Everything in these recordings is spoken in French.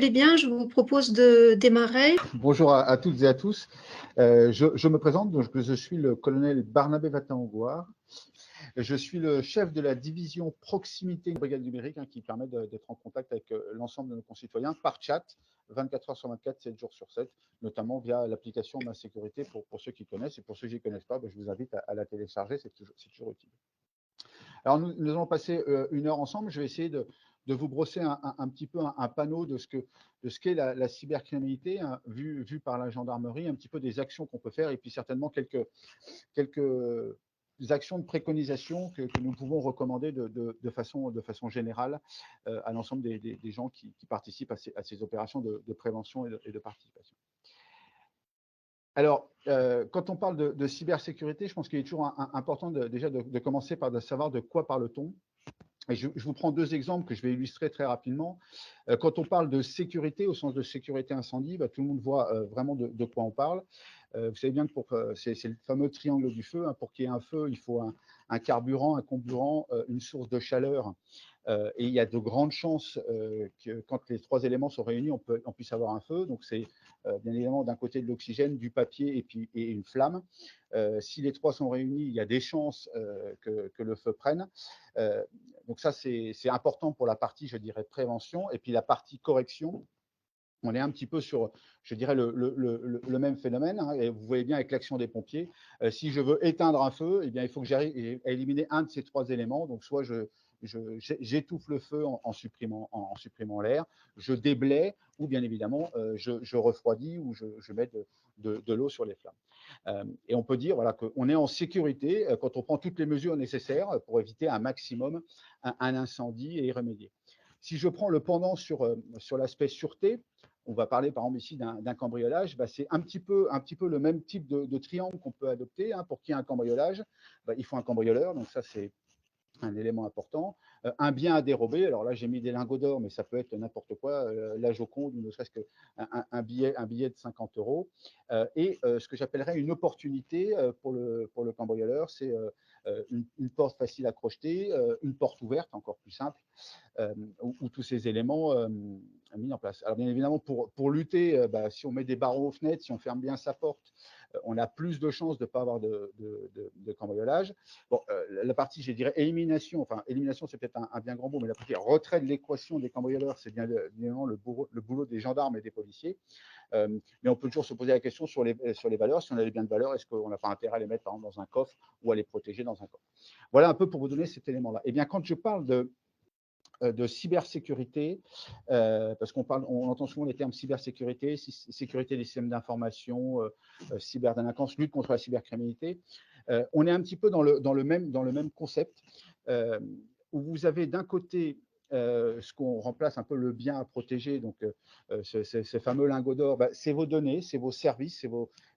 allez bien, je vous propose de démarrer. Bonjour à toutes et à tous. Je me présente, donc je suis le colonel Barnabé Vatin-Augouard. Je suis le chef de la division proximité de Brigade numérique qui permet d'être en contact avec l'ensemble de nos concitoyens par chat, 24 heures sur 24, 7 jours sur 7, notamment via l'application Ma Sécurité pour ceux qui connaissent, et pour ceux qui ne connaissent pas, je vous invite à la télécharger, c'est toujours utile. Alors nous allons passer une heure ensemble. Je vais essayer de vous brosser un petit peu un panneau de ce qu'est la cybercriminalité, vu par la gendarmerie, un petit peu des actions qu'on peut faire, et puis certainement quelques actions de préconisation que nous pouvons recommander de façon générale à l'ensemble des gens qui participent à ces opérations de prévention et de participation. Alors, quand on parle de cybersécurité, je pense qu'il est toujours important déjà de commencer par savoir de quoi parle-t-on. Et je vous prends deux exemples que je vais illustrer très rapidement. Quand on parle de sécurité, au sens de sécurité incendie, tout le monde voit vraiment de quoi on parle. Vous savez bien que c'est le fameux triangle du feu. Pour qu'il y ait un feu, il faut un carburant, un comburant, une source de chaleur. Et il y a de grandes chances que quand les trois éléments sont réunis, on puisse avoir un feu. Donc c'est bien évidemment d'un côté de l'oxygène, du papier et une flamme. Si les trois sont réunis, il y a des chances que le feu prenne. Donc ça, c'est important pour la partie, je dirais, prévention. Et puis la partie correction, on est un petit peu sur, je dirais, le même phénomène. Et vous voyez bien avec l'action des pompiers, si je veux éteindre un feu, eh bien, il faut que j'arrive à éliminer un de ces trois éléments. Donc soit j'étouffe le feu en supprimant l'air, je déblaye, ou bien évidemment, je refroidis ou je mets de l'eau sur les flammes. Et on peut dire voilà, qu'on est en sécurité quand on prend toutes les mesures nécessaires pour éviter un maximum un incendie et y remédier. Si je prends le pendant sur l'aspect sûreté, on va parler par exemple ici d'un cambriolage, c'est un petit peu le même type de triangle qu'on peut adopter. Pour qu'il y ait un cambriolage, il faut un cambrioleur, donc ça c'est un élément important. Un bien à dérober, alors là j'ai mis des lingots d'or, mais ça peut être n'importe quoi, la Joconde, ou ne serait-ce qu'un billet de 50 €. Et ce que j'appellerais une opportunité pour le cambrioleur, c'est une porte facile à crocheter, une porte ouverte, encore plus simple, où tous ces éléments mis en place. Alors bien évidemment, pour lutter, si on met des barreaux aux fenêtres, si on ferme bien sa porte, on a plus de chances de ne pas avoir de cambriolage. Bon, la partie, je dirais, élimination, c'est peut-être un bien grand mot, mais la partie retrait de l'équation des cambrioleurs, c'est bien évidemment le boulot des gendarmes et des policiers. Mais on peut toujours se poser la question sur les valeurs. Si on a des biens de valeur, est-ce qu'on n'a pas intérêt à les mettre, par exemple, dans un coffre ou à les protéger dans un coffre? Voilà un peu pour vous donner cet élément-là. Eh bien, quand je parle de cybersécurité, parce qu'on entend souvent les termes cybersécurité, sécurité des systèmes d'information, cyberdélinquance, lutte contre la cybercriminalité. On est un petit peu dans le même concept, où vous avez d'un côté ce qu'on remplace un peu le bien à protéger, donc ce fameux lingot d'or, c'est vos données, c'est vos services,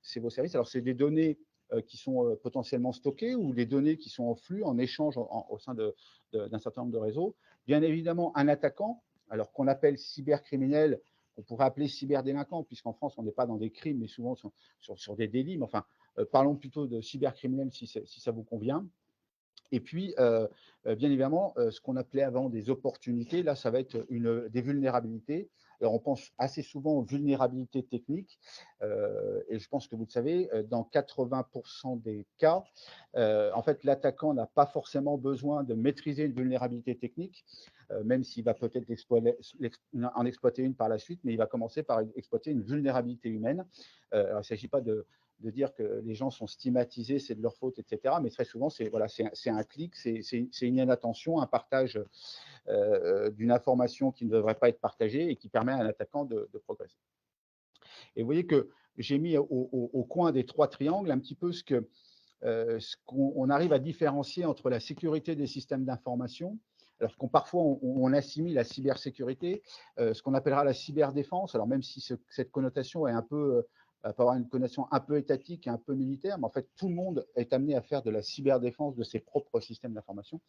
c'est vos services. Alors c'est des données qui sont potentiellement stockées, ou des données qui sont en flux, en échange au sein d'un certain nombre de réseaux. Bien évidemment, un attaquant, alors qu'on appelle cybercriminel, on pourrait appeler cyberdélinquant, puisqu'en France, on n'est pas dans des crimes, mais souvent sur des délits. Mais enfin, parlons plutôt de cybercriminel si ça vous convient. Et puis, bien évidemment, ce qu'on appelait avant des opportunités, là, ça va être des vulnérabilités. Alors, on pense assez souvent aux vulnérabilités techniques, et je pense que vous le savez, dans 80% des cas, en fait, l'attaquant n'a pas forcément besoin de maîtriser une vulnérabilité technique, même s'il va peut-être en exploiter une par la suite, mais il va commencer par exploiter une vulnérabilité humaine. Alors, il ne s'agit pas de dire que les gens sont stigmatisés, c'est de leur faute, etc. Mais très souvent, c'est un clic, c'est une inattention, un partage d'une information qui ne devrait pas être partagée et qui permet à un attaquant de progresser. Et vous voyez que j'ai mis au coin des trois triangles un petit peu ce qu'on arrive à différencier entre la sécurité des systèmes d'information. Alors parfois on assimile la cybersécurité, ce qu'on appellera la cyberdéfense. Alors même si cette connotation est peut avoir une connotation un peu étatique et un peu militaire, mais en fait tout le monde est amené à faire de la cyberdéfense de ses propres systèmes d'information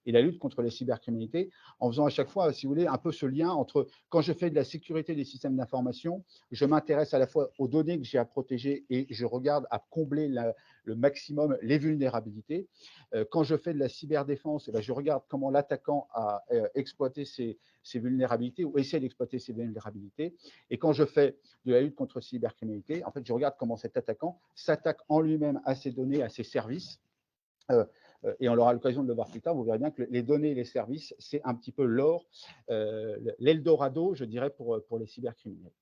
et la lutte contre les cybercriminalités, en faisant à chaque fois, si vous voulez, un peu ce lien entre, quand je fais de la sécurité des systèmes d'information, je m'intéresse à la fois aux données que j'ai à protéger et je regarde à combler maximum les vulnérabilités. Quand je fais de la cyberdéfense, je regarde comment l'attaquant a exploité ces vulnérabilités ou essaie d'exploiter ces vulnérabilités. Et quand je fais de la lutte contre la cybercriminalité, en fait, je regarde comment cet attaquant s'attaque en lui-même à ses données, à ses services. Et on aura l'occasion de le voir plus tard, vous verrez bien que les données et les services, c'est un petit peu l'or, l'Eldorado, je dirais, pour les cybercriminels.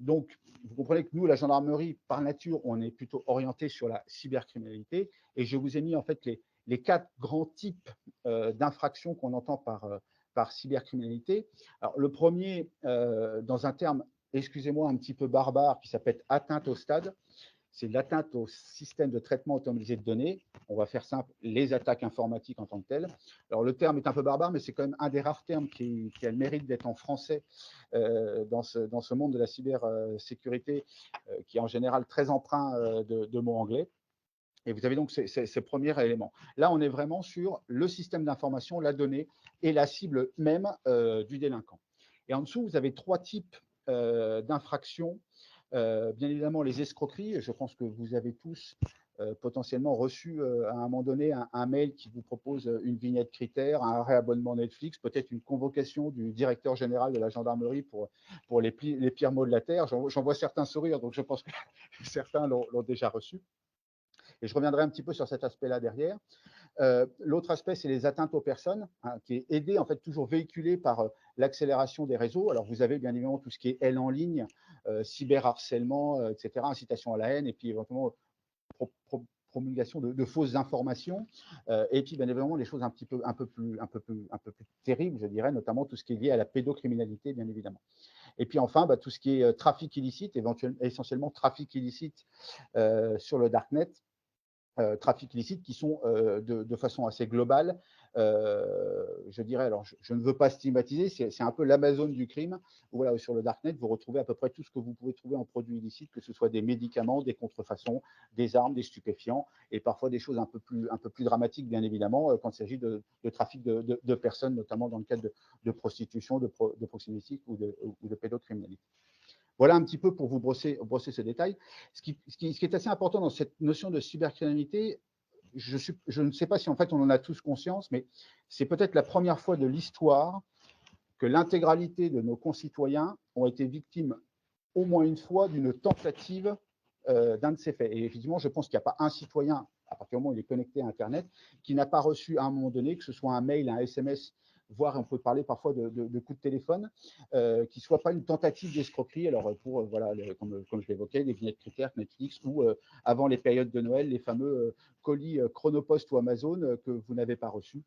Donc, vous comprenez que nous, la gendarmerie, par nature, on est plutôt orienté sur la cybercriminalité. Et je vous ai mis en fait les 4 grands types d'infractions qu'on entend par cybercriminalité. Alors, le premier, dans un terme, excusez-moi, un petit peu barbare, qui s'appelle atteinte au stade. C'est l'atteinte au système de traitement automatisé de données. On va faire simple, les attaques informatiques en tant que telles. Alors, le terme est un peu barbare, mais c'est quand même un des rares termes qui a le mérite d'être en français dans ce monde de la cybersécurité, qui est en général très empreint de mots anglais. Et vous avez donc ces premiers éléments. Là, on est vraiment sur le système d'information, la donnée et la cible même du délinquant. Et en dessous, vous avez 3 types d'infractions. Bien évidemment, les escroqueries. Je pense que vous avez tous potentiellement reçu à un moment donné un mail qui vous propose une vignette critère, un réabonnement Netflix, peut-être une convocation du directeur général de la gendarmerie pour les pires maux de la terre. J'en vois certains sourire, donc je pense que certains l'ont déjà reçu. Et je reviendrai un petit peu sur cet aspect-là derrière. L'autre aspect, c'est les atteintes aux personnes, hein, qui est aidé, en fait, toujours véhiculé par l'accélération des réseaux. Alors, vous avez bien évidemment tout ce qui est haine en ligne, cyberharcèlement, etc., incitation à la haine, et puis éventuellement promulgation de fausses informations, et puis bien évidemment les choses un peu plus terribles, je dirais, notamment tout ce qui est lié à la pédocriminalité, bien évidemment. Et puis enfin, tout ce qui est trafic illicite, essentiellement trafic illicite sur le darknet. Trafic illicite qui sont de façon assez globale, je dirais, alors je ne veux pas stigmatiser, c'est un peu l'Amazon du crime, où voilà, sur le darknet, vous retrouvez à peu près tout ce que vous pouvez trouver en produits illicites, que ce soit des médicaments, des contrefaçons, des armes, des stupéfiants, et parfois des choses un peu plus dramatiques, bien évidemment, quand il s'agit de trafic de personnes, notamment dans le cadre de prostitution, de proxénétique ou de pédocriminalité. Voilà un petit peu pour vous brosser ce détail. Ce qui est assez important dans cette notion de cybercriminalité, je ne sais pas si en fait on en a tous conscience, mais c'est peut-être la première fois de l'histoire que l'intégralité de nos concitoyens ont été victimes au moins une fois d'une tentative d'un de ces faits. Et effectivement, je pense qu'il n'y a pas un citoyen, à partir du moment où il est connecté à Internet, qui n'a pas reçu à un moment donné, que ce soit un mail, un SMS, voire on peut parler parfois de coups de téléphone, qui ne soit pas une tentative d'escroquerie. Alors pour, voilà, comme je l'évoquais, les vignettes critères, Netflix, ou avant les périodes de Noël, les fameux colis Chronopost ou Amazon que vous n'avez pas reçus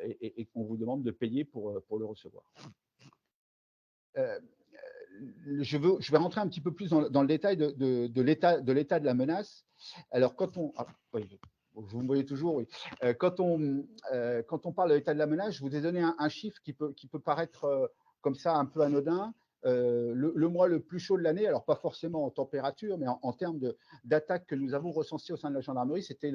et qu'on vous demande de payer pour le recevoir. Je vais rentrer un petit peu plus dans le détail de l'état de la menace. Alors, quand on… oui, vous me voyez toujours, oui. Quand on parle de l'état de la menace, je vous ai donné un chiffre qui peut paraître comme ça un peu anodin. Le mois le plus chaud de l'année, alors pas forcément en température, mais en termes d'attaques que nous avons recensées au sein de la gendarmerie, c'était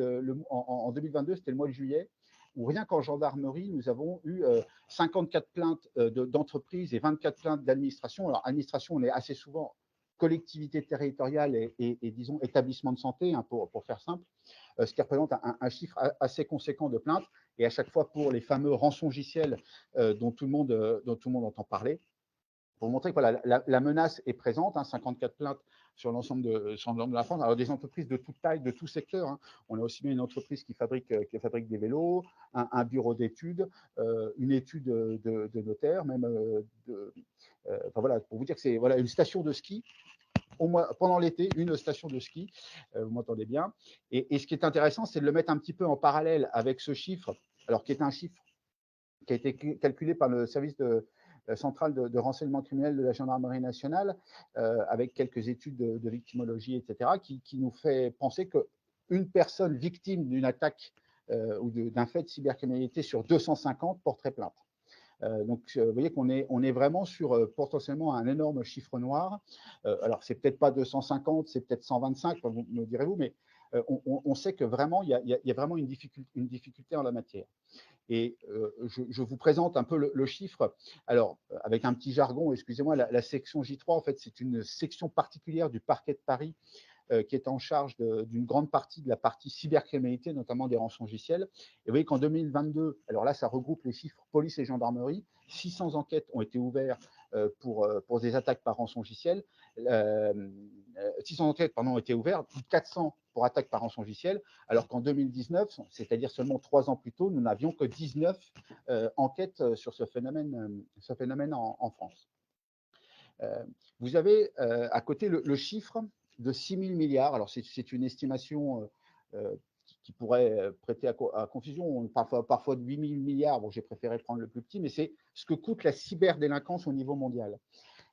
en 2022, c'était le mois de juillet, où rien qu'en gendarmerie, nous avons eu 54 plaintes d'entreprises et 24 plaintes d'administration. Alors, administration, on est assez souvent collectivité territoriale et disons, établissement de santé, hein, pour faire simple, ce qui représente un chiffre assez conséquent de plaintes, et à chaque fois pour les fameux rançongiciels dont tout le monde entend parler. Pour montrer que voilà, la menace est présente, hein, 54 plaintes sur l'ensemble de la France. Alors, des entreprises de toute taille, de tout secteur. Hein. On a aussi bien une entreprise qui fabrique des vélos, un bureau d'études, une étude de notaire, même enfin, voilà, pour vous dire que c'est voilà, une station de ski. Pendant l'été, une station de ski, vous m'entendez bien. Et ce qui est intéressant, c'est de le mettre un petit peu en parallèle avec ce chiffre, alors qui est un chiffre qui a été calculé par le service central de renseignement criminel de la gendarmerie nationale, avec quelques études de victimologie, etc., qui nous fait penser qu'une personne victime d'une attaque ou d'un fait de cybercriminalité sur 250 porterait plainte. Donc, vous voyez qu'on est vraiment sur potentiellement un énorme chiffre noir. Alors, c'est peut-être pas 250, c'est peut-être 125, me direz-vous, mais on sait que vraiment, il y a vraiment une difficulté en la matière. Et je vous présente un peu le chiffre. Alors, avec un petit jargon, excusez-moi, la section J3, en fait, c'est une section particulière du parquet de Paris qui est en charge d'une grande partie de la partie cybercriminalité, notamment des rançongiciels. Et vous voyez qu'en 2022, alors là, ça regroupe les chiffres police et gendarmerie, 600 enquêtes ont été ouvertes pour des attaques par rançongiciel. 600 enquêtes ont été ouvertes, 400 pour attaques par rançongiciel, alors qu'en 2019, c'est-à-dire seulement 3 ans plus tôt, nous n'avions que 19 enquêtes sur ce phénomène en France. Vous avez à côté le chiffre de 6 000 milliards. Alors, c'est une estimation qui pourrait prêter à confusion, parfois de 8 000 milliards. Bon, j'ai préféré prendre le plus petit, mais c'est ce que coûte la cyberdélinquance au niveau mondial.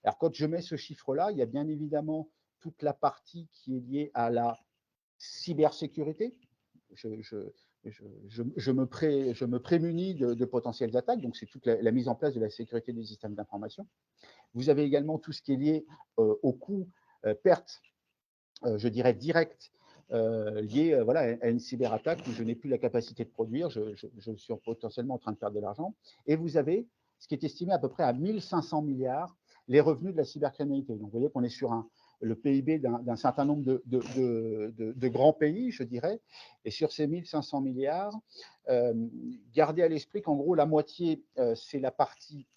Alors, quand je mets ce chiffre-là, il y a bien évidemment toute la partie qui est liée à la cybersécurité. Je me prémunis de potentielles attaques, donc c'est toute la mise en place de la sécurité des systèmes d'information. Vous avez également tout ce qui est lié aux coûts, pertes, je dirais directes, liées voilà, à une cyberattaque où je n'ai plus la capacité de produire, je suis potentiellement en train de perdre de l'argent. Et vous avez ce qui est estimé à peu près à 1 500 milliards, les revenus de la cybercriminalité. Donc vous voyez qu'on est sur le PIB d'un certain nombre de grands pays, je dirais. Et sur ces 1 500 milliards, gardez à l'esprit qu'en gros, la moitié, c'est la partie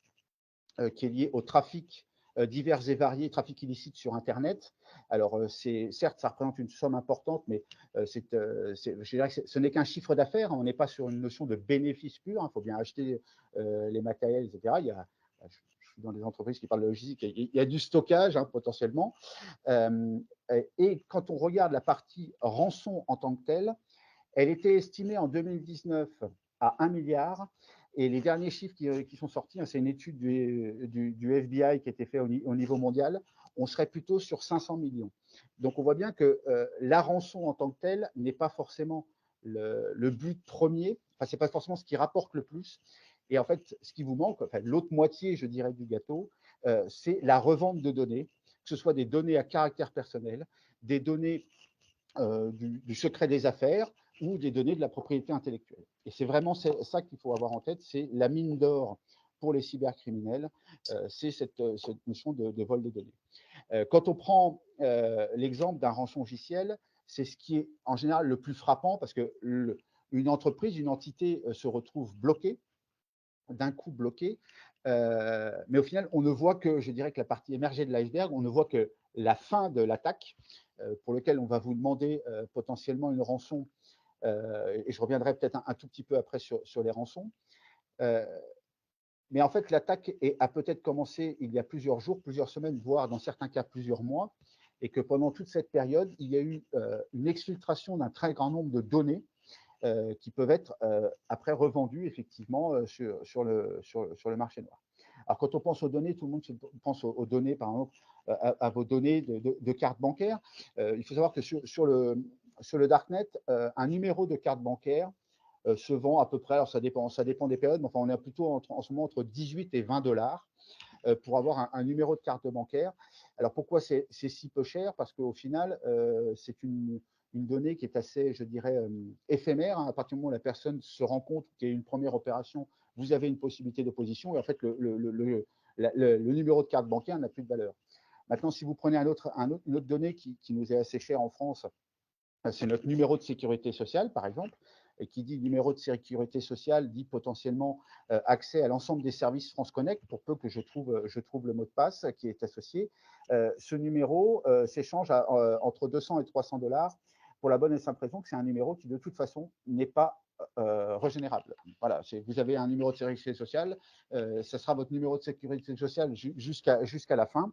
qui est lié au trafic divers et variés, trafic illicite sur Internet. Alors, certes, ça représente une somme importante, mais je dirais que ce n'est qu'un chiffre d'affaires. On n'est pas sur une notion de bénéfice pur. Il faut bien acheter les matériels, etc. Je suis dans des entreprises qui parlent de logistique. Il y a du stockage potentiellement. Et quand on regarde la partie rançon en tant que telle, elle était estimée en 2019 à 1 milliard. Et les derniers chiffres qui sont sortis, c'est une étude du FBI qui a été faite au niveau mondial, on serait plutôt sur 500 millions. Donc on voit bien que la rançon en tant que telle n'est pas forcément le but premier, enfin, ce n'est pas forcément ce qui rapporte le plus. Et en fait, ce qui vous manque, enfin, l'autre moitié, je dirais, du gâteau, c'est la revente de données, que ce soit des données à caractère personnel, des données du secret des affaires, ou des données de la propriété intellectuelle. Et c'est vraiment ça qu'il faut avoir en tête, c'est la mine d'or pour les cybercriminels, c'est cette notion de vol de données. Quand on prend l'exemple d'un rançongiciel, c'est ce qui est en général le plus frappant parce que une entreprise, une entité se retrouve bloquée, d'un coup bloquée, mais au final, on ne voit que, je dirais que la partie émergée de l'iceberg, on ne voit que la fin de l'attaque, pour lequel on va vous demander potentiellement une rançon, et je reviendrai peut-être un tout petit peu après sur les rançons. Mais en fait, l'attaque a peut-être commencé il y a plusieurs jours, plusieurs semaines, voire dans certains cas plusieurs mois, et que pendant toute cette période, il y a eu une exfiltration d'un très grand nombre de données qui peuvent être après revendues effectivement sur le marché noir. Alors, quand on pense aux données, tout le monde pense aux données, par exemple, à vos données de carte bancaire. Il faut savoir que sur le Darknet, un numéro de carte bancaire se vend à peu près, alors ça dépend des périodes, mais enfin, on est plutôt en ce moment entre 18 et 20 dollars pour avoir un numéro de carte bancaire. Alors, pourquoi c'est si peu cher? Parce qu'au final, c'est une donnée qui est assez, je dirais, éphémère. À partir du moment où la personne se rend compte qu'il y a une première opération, vous avez une possibilité d'opposition et en fait, le numéro de carte bancaire n'a plus de valeur. Maintenant, si vous prenez une autre donnée qui nous est assez chère en France, c'est notre numéro de sécurité sociale, par exemple, et qui dit numéro de sécurité sociale dit potentiellement accès à l'ensemble des services France Connect, pour peu que je trouve le mot de passe qui est associé. Ce numéro s'échange entre 200 et 300 dollars pour la bonne et simple raison que c'est un numéro qui, de toute façon, n'est pas régénérable. Voilà, vous avez un numéro de sécurité sociale, ça sera votre numéro de sécurité sociale jusqu'à la fin.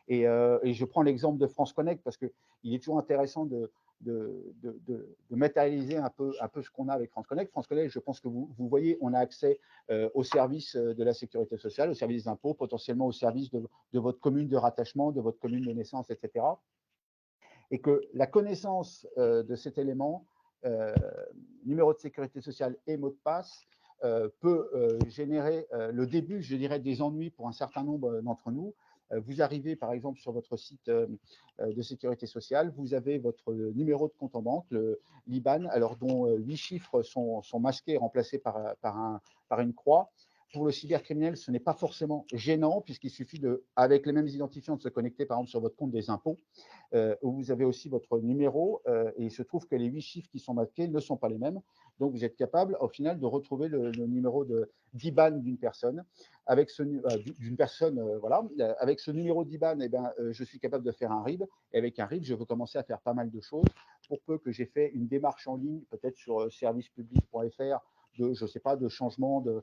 Et je prends l'exemple de France Connect parce qu'il est toujours intéressant de matérialiser un peu ce qu'on a avec France Connect. France Connect, je pense que vous voyez, on a accès aux services de la sécurité sociale, aux services d'impôts, potentiellement aux services de votre commune de rattachement, de votre commune de naissance, etc. Et que la connaissance de cet élément, numéro de sécurité sociale et mot de passe, peut générer le début, je dirais, des ennuis pour un certain nombre d'entre nous. Vous arrivez, par exemple, sur votre site de sécurité sociale, vous avez votre numéro de compte en banque, le l'IBAN, alors dont 8 chiffres sont masqués et remplacés par une croix. pour le cybercriminel, ce n'est pas forcément gênant, puisqu'il suffit, avec les mêmes identifiants, de se connecter, par exemple, sur votre compte des impôts, où vous avez aussi votre numéro, et il se trouve que les 8 chiffres qui sont marqués ne sont pas les mêmes. Donc, vous êtes capable, au final, de retrouver le numéro d'IBAN d'une personne. Avec ce, voilà. Avec ce numéro d'IBAN, eh ben, je suis capable de faire un RIB. Et avec un RIB, je veux commencer à faire pas mal de choses. Pour peu que j'ai fait une démarche en ligne, peut-être sur servicepublic.fr, je ne sais pas, de changement de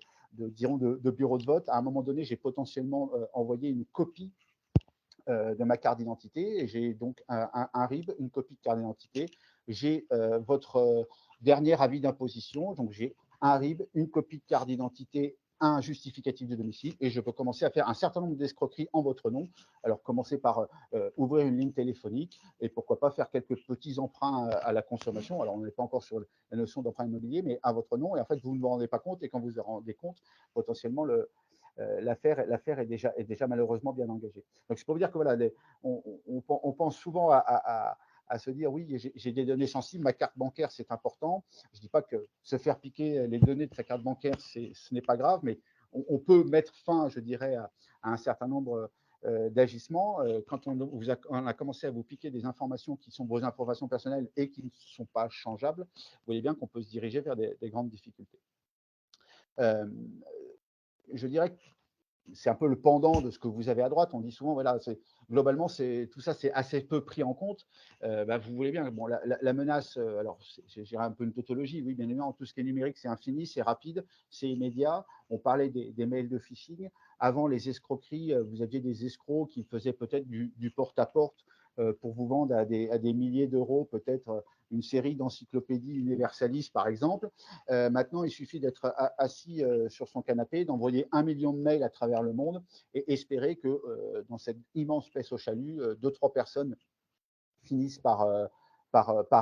bureau de vote. À un moment donné, j'ai potentiellement envoyé une copie de ma carte d'identité, et j'ai donc un RIB, une copie de carte d'identité. J'ai votre dernier avis d'imposition, donc j'ai un RIB, une copie de carte d'identité, un justificatif de domicile, et je peux commencer à faire un certain nombre d'escroqueries en votre nom. Alors, commencer par ouvrir une ligne téléphonique, et pourquoi pas faire quelques petits emprunts à la consommation. Alors, on n'est pas encore sur la notion d'emprunt immobilier, mais à votre nom, et en fait, vous ne vous rendez pas compte, et quand vous vous rendez compte, potentiellement, l'affaire est déjà malheureusement bien engagée. Donc, c'est pour vous dire que voilà, on pense souvent à se dire, oui, j'ai des données sensibles, ma carte bancaire, c'est important. Je ne dis pas que se faire piquer les données de sa carte bancaire, ce n'est pas grave, mais on peut mettre fin, je dirais, à un certain nombre d'agissements. Quand on a commencé à vous piquer des informations qui sont vos informations personnelles et qui ne sont pas changeables, vous voyez bien qu'on peut se diriger vers des grandes difficultés. Je dirais que c'est un peu le pendant de ce que vous avez à droite. On dit souvent, voilà, globalement, tout ça, c'est assez peu pris en compte. Vous voulez bien, bon, la menace, alors j'irai un peu une tautologie, oui, bien évidemment, tout ce qui est numérique, c'est infini, c'est rapide, c'est immédiat. On parlait des mails de phishing. Avant les escroqueries, vous aviez des escrocs qui faisaient peut-être du porte-à-porte pour vous vendre à des milliers d'euros, peut-être une série d'encyclopédies universalistes, par exemple. Maintenant, il suffit d'être assis sur son canapé, d'envoyer 1 million de mails à travers le monde et espérer que dans cette immense peste au chalut, 2-3 personnes finissent par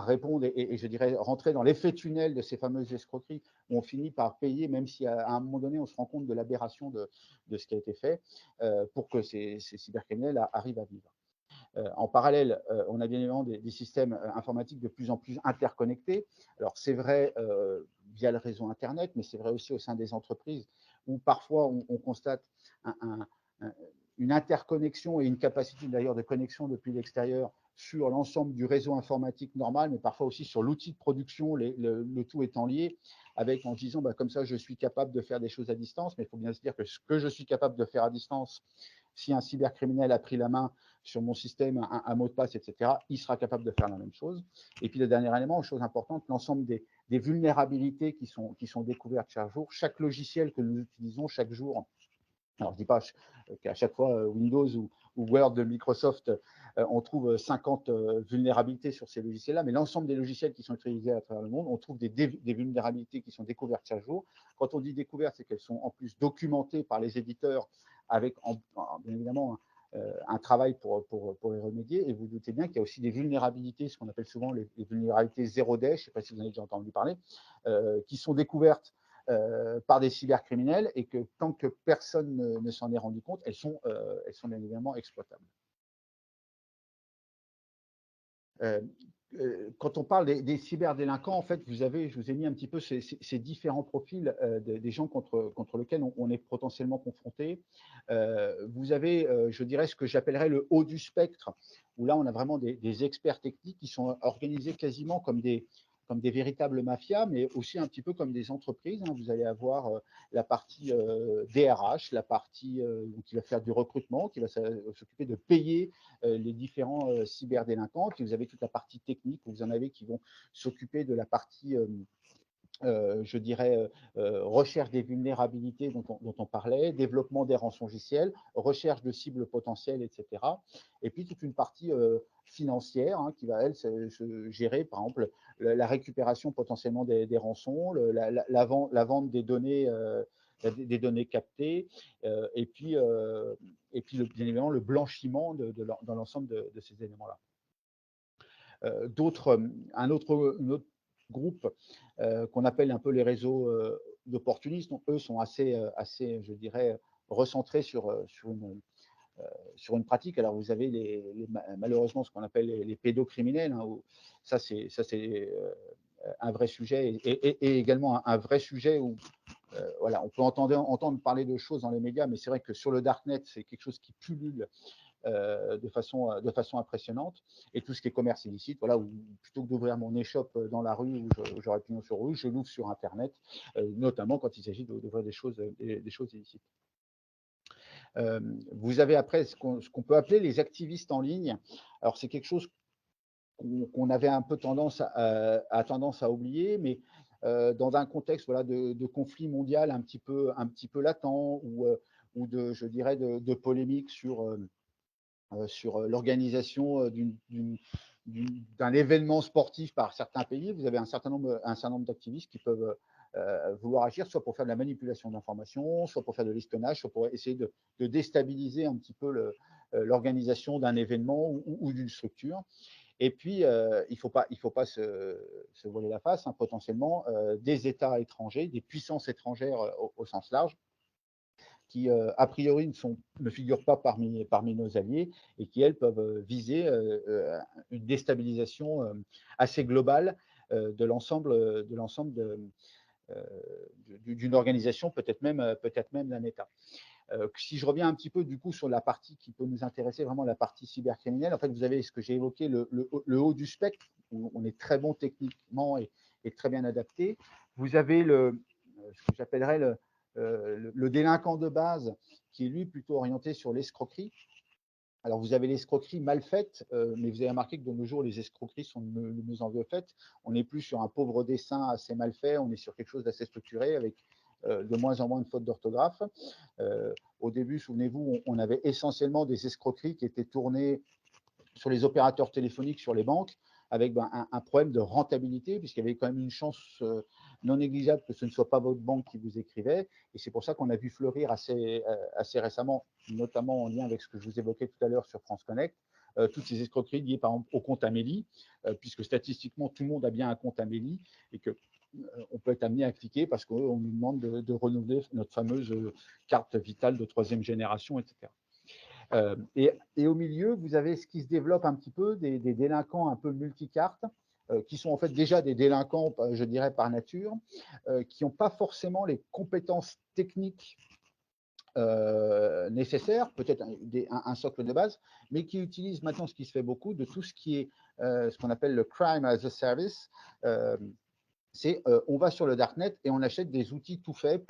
répondre et je dirais rentrer dans l'effet tunnel de ces fameuses escroqueries où on finit par payer, même si à un moment donné on se rend compte de l'aberration de ce qui a été fait, pour que ces cybercriminels arrivent à vivre. En parallèle, on a bien évidemment des systèmes informatiques de plus en plus interconnectés. Alors, c'est vrai via le réseau Internet, mais c'est vrai aussi au sein des entreprises où parfois on constate une interconnexion et une capacité d'ailleurs de connexion depuis l'extérieur sur l'ensemble du réseau informatique normal, mais parfois aussi sur l'outil de production, le tout étant lié, avec en se disant, comme ça, je suis capable de faire des choses à distance, mais il faut bien se dire que ce que je suis capable de faire à distance, si un cybercriminel a pris la main sur mon système, un mot de passe, etc., il sera capable de faire la même chose. Et puis le dernier élément, chose importante, l'ensemble des vulnérabilités qui sont découvertes chaque jour. Chaque logiciel que nous utilisons chaque jour, alors je ne dis pas qu'à chaque fois Windows ou Word de Microsoft, on trouve 50 vulnérabilités sur ces logiciels-là, mais l'ensemble des logiciels qui sont utilisés à travers le monde, on trouve des vulnérabilités qui sont découvertes chaque jour. Quand on dit découvertes, c'est qu'elles sont en plus documentées par les éditeurs avec, bien évidemment, un travail pour y remédier. Et vous doutez bien qu'il y a aussi des vulnérabilités, ce qu'on appelle souvent les vulnérabilités zéro day, je ne sais pas si vous en avez déjà entendu parler, qui sont découvertes par des cybercriminels et que tant que personne ne s'en est rendu compte, elles sont bien évidemment exploitables. Quand on parle des cyberdélinquants, en fait, je vous ai mis un petit peu ces différents profils des gens contre lesquels on est potentiellement confronté. Vous avez, je dirais, ce que j'appellerais le haut du spectre, où là, on a vraiment des experts techniques qui sont organisés quasiment comme des véritables mafias, mais aussi un petit peu comme des entreprises. Vous allez avoir la partie DRH, la partie qui va faire du recrutement, qui va s'occuper de payer les différents cyberdélinquants. Puis vous avez toute la partie technique, où vous en avez qui vont s'occuper de la partie je dirais, recherche des vulnérabilités dont on parlait, développement des rançongiciels, recherche de cibles potentielles, etc. Et puis toute une partie financière qui va, elle, se gérer, par exemple, la récupération potentiellement des rançons, la vente des données captées, et puis bien évidemment le blanchiment dans l'ensemble de ces éléments-là. Un autre groupe qu'on appelle un peu les réseaux d'opportunistes, donc eux sont assez, je dirais, recentrés sur une pratique. Alors vous avez malheureusement ce qu'on appelle les pédocriminels, où ça c'est un vrai sujet et également un vrai sujet où voilà, on peut entendre parler de choses dans les médias, mais c'est vrai que sur le darknet, c'est quelque chose qui pullule de façon impressionnante. Et tout ce qui est commerce illicite, voilà, où plutôt que d'ouvrir mon échoppe dans la rue où j'aurais pignon sur rue, je l'ouvre sur Internet, notamment quand il s'agit d'ouvrir des choses illicites. Vous avez après ce qu'on peut appeler les activistes en ligne. Alors c'est quelque chose qu'on avait un peu tendance à oublier, mais dans un contexte voilà, de conflit mondial un petit peu latent ou de, je dirais, de polémiques sur l'organisation d'un événement sportif par certains pays, vous avez un certain nombre d'activistes qui peuvent vouloir agir, soit pour faire de la manipulation d'informations, soit pour faire de l'espionnage, soit pour essayer de déstabiliser un petit peu l'organisation d'un événement ou d'une structure. Et puis, il ne faut pas se voiler la face, hein, potentiellement, des États étrangers, des puissances étrangères au sens large, qui, a priori, ne figurent pas parmi nos alliés et qui, elles, peuvent viser une déstabilisation assez globale de l'ensemble d'une organisation, peut-être même d'un État. Si je reviens un petit peu du coup sur la partie qui peut nous intéresser, vraiment la partie cybercriminelle, en fait, vous avez ce que j'ai évoqué, le haut du spectre, où on est très bon techniquement et très bien adapté. Vous avez ce que j'appellerais le délinquant de base, qui est lui plutôt orienté sur l'escroquerie. Alors, vous avez l'escroquerie mal faite, mais vous avez remarqué que de nos jours, les escroqueries sont de mieux en mieux faites. On n'est plus sur un pauvre dessin assez mal fait, on est sur quelque chose d'assez structuré avec de moins en moins de fautes d'orthographe. Au début, souvenez-vous, on avait essentiellement des escroqueries qui étaient tournées sur les opérateurs téléphoniques, sur les banques, avec un problème de rentabilité, puisqu'il y avait quand même une chance non négligeable que ce ne soit pas votre banque qui vous écrivait. Et c'est pour ça qu'on a vu fleurir assez récemment, notamment en lien avec ce que je vous évoquais tout à l'heure sur France Connect, toutes ces escroqueries liées par exemple au compte Amélie, puisque statistiquement tout le monde a bien un compte Amélie et que on peut être amené à cliquer parce qu'on nous demande de renouveler notre fameuse carte vitale de 3e génération, etc. Et au milieu, vous avez ce qui se développe un petit peu, des délinquants un peu multicartes, qui sont en fait déjà des délinquants, je dirais, par nature, qui n'ont pas forcément les compétences techniques nécessaires, peut-être un socle de base, mais qui utilisent maintenant ce qui se fait beaucoup, de tout ce qui est ce qu'on appelle le crime as a service. C'est on va sur le darknet et on achète des outils tout faits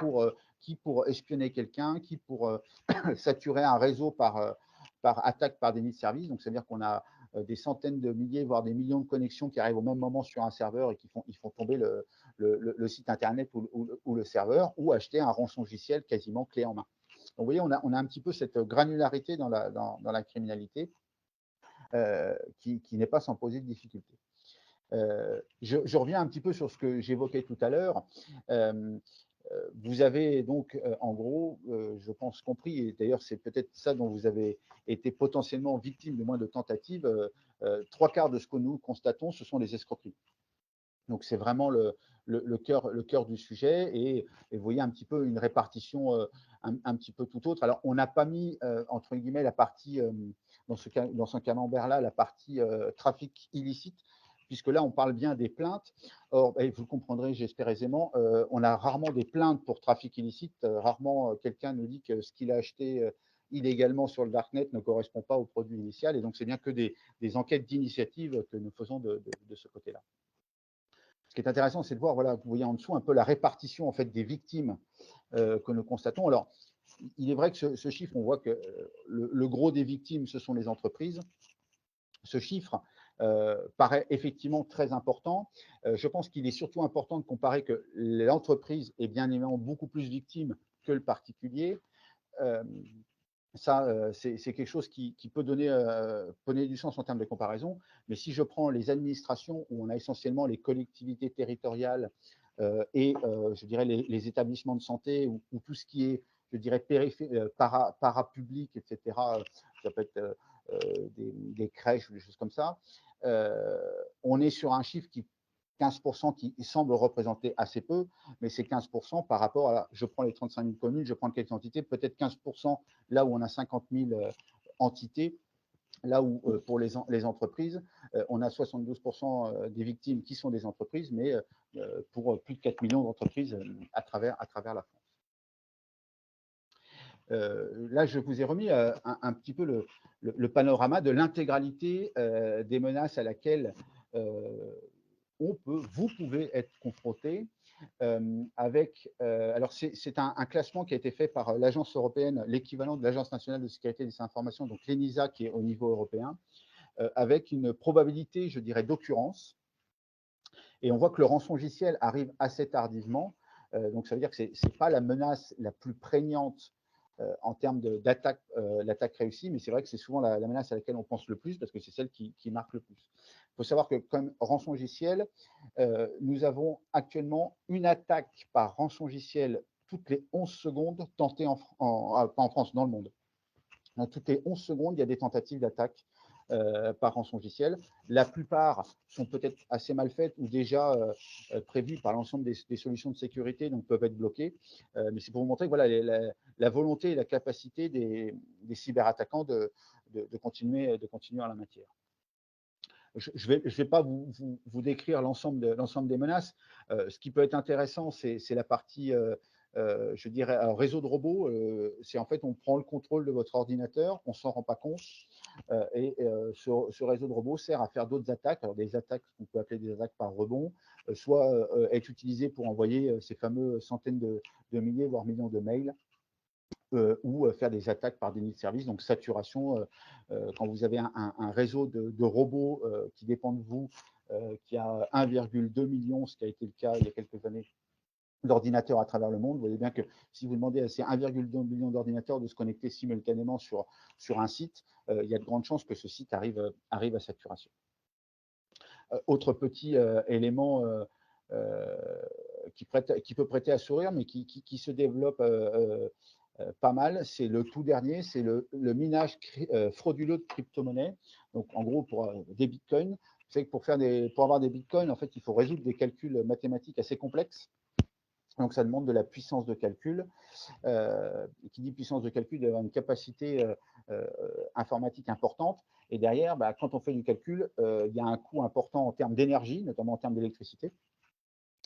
qui pour espionner quelqu'un, qui pour saturer un réseau par attaque par déni de service. Donc, c'est-à-dire qu'on a des centaines de milliers, voire des millions de connexions qui arrivent au même moment sur un serveur et ils font tomber le site internet ou le serveur, ou acheter un rançongiciel quasiment clé en main. Donc, vous voyez, on a un petit peu cette granularité dans la criminalité qui n'est pas sans poser de difficultés. Je reviens un petit peu sur ce que j'évoquais tout à l'heure. Vous avez donc, en gros, je pense compris, et d'ailleurs c'est peut-être ça dont vous avez été potentiellement victime de moins de tentatives, 3/4 de ce que nous constatons, ce sont les escroqueries. Donc c'est vraiment le cœur du sujet, et vous voyez un petit peu une répartition un petit peu tout autre. Alors on n'a pas mis, entre guillemets, la partie, dans ce camembert-là, la partie trafic illicite, puisque là, on parle bien des plaintes. Or, vous le comprendrez, j'espère aisément, on a rarement des plaintes pour trafic illicite. Rarement, quelqu'un nous dit que ce qu'il a acheté illégalement sur le darknet ne correspond pas au produit initial. Et donc, c'est bien que des enquêtes d'initiative que nous faisons de ce côté-là. Ce qui est intéressant, c'est de voir, voilà, vous voyez en dessous un peu la répartition en fait des victimes que nous constatons. Alors, il est vrai que ce chiffre, on voit que le gros des victimes, ce sont les entreprises. Ce chiffre paraît effectivement très important. Je pense qu'il est surtout important de comparer que l'entreprise est bien évidemment beaucoup plus victime que le particulier. Ça, c'est quelque chose qui peut donner du sens en termes de comparaison. Mais si je prends les administrations où on a essentiellement les collectivités territoriales et je dirais les établissements de santé ou tout ce qui est, je dirais, parapublic, etc., ça peut être des crèches ou des choses comme ça, on est sur un chiffre 15% qui semble représenter assez peu, mais c'est 15% par rapport à, je prends les 35 000 communes, je prends quelques entités, peut-être 15% là où on a 50 000 entités, Là où pour les entreprises, on a 72% des victimes qui sont des entreprises, mais pour plus de 4 millions d'entreprises à travers la France. Là, je vous ai remis un petit peu le panorama de l'intégralité des menaces à laquelle vous pouvez être confronté. Alors, c'est un classement qui a été fait par l'agence européenne, l'équivalent de l'Agence nationale de sécurité des informations, donc l'ENISA, qui est au niveau européen, avec une probabilité, je dirais, d'occurrence. Et on voit que le rançongiciel arrive assez tardivement. Donc, ça veut dire que ce n'est pas la menace la plus prégnante en termes d'attaque, l'attaque réussie, mais c'est vrai que c'est souvent la menace à laquelle on pense le plus parce que c'est celle qui marque le plus. Il faut savoir que comme rançongiciel, nous avons actuellement une attaque par rançongiciel toutes les 11 secondes tentée pas en France, dans le monde. Donc, toutes les 11 secondes, il y a des tentatives d'attaque par rançongiciel. La plupart sont peut-être assez mal faites ou déjà prévues par l'ensemble des solutions de sécurité, donc peuvent être bloquées. Mais c'est pour vous montrer que voilà, la volonté et la capacité des cyberattaquants de continuer en la matière. Je ne vais pas vous décrire l'ensemble des menaces. Ce qui peut être intéressant, c'est la partie je dirais, un réseau de robots, c'est en fait, on prend le contrôle de votre ordinateur, on ne s'en rend pas compte, et ce réseau de robots sert à faire d'autres attaques, alors des attaques qu'on peut appeler des attaques par rebond, soit être utilisé pour envoyer ces fameux centaines de milliers, voire millions de mails, ou faire des attaques par déni de service, donc saturation, quand vous avez un réseau de robots qui dépend de vous, qui a 1,2 million, ce qui a été le cas il y a quelques années, d'ordinateurs à travers le monde. Vous voyez bien que si vous demandez à ces 1,2 million d'ordinateurs de se connecter simultanément sur un site, il y a de grandes chances que ce site arrive à saturation. Autre petit élément qui peut prêter à sourire, mais qui se développe pas mal, c'est le tout dernier, c'est le minage frauduleux de crypto-monnaies. Donc, en gros, pour des bitcoins, c'est que pour avoir des bitcoins, en fait, il faut résoudre des calculs mathématiques assez complexes. Donc, ça demande de la puissance de calcul. Qui dit puissance de calcul, d'avoir une capacité informatique importante. Et derrière, quand on fait du calcul, il y a un coût important en termes d'énergie, notamment en termes d'électricité.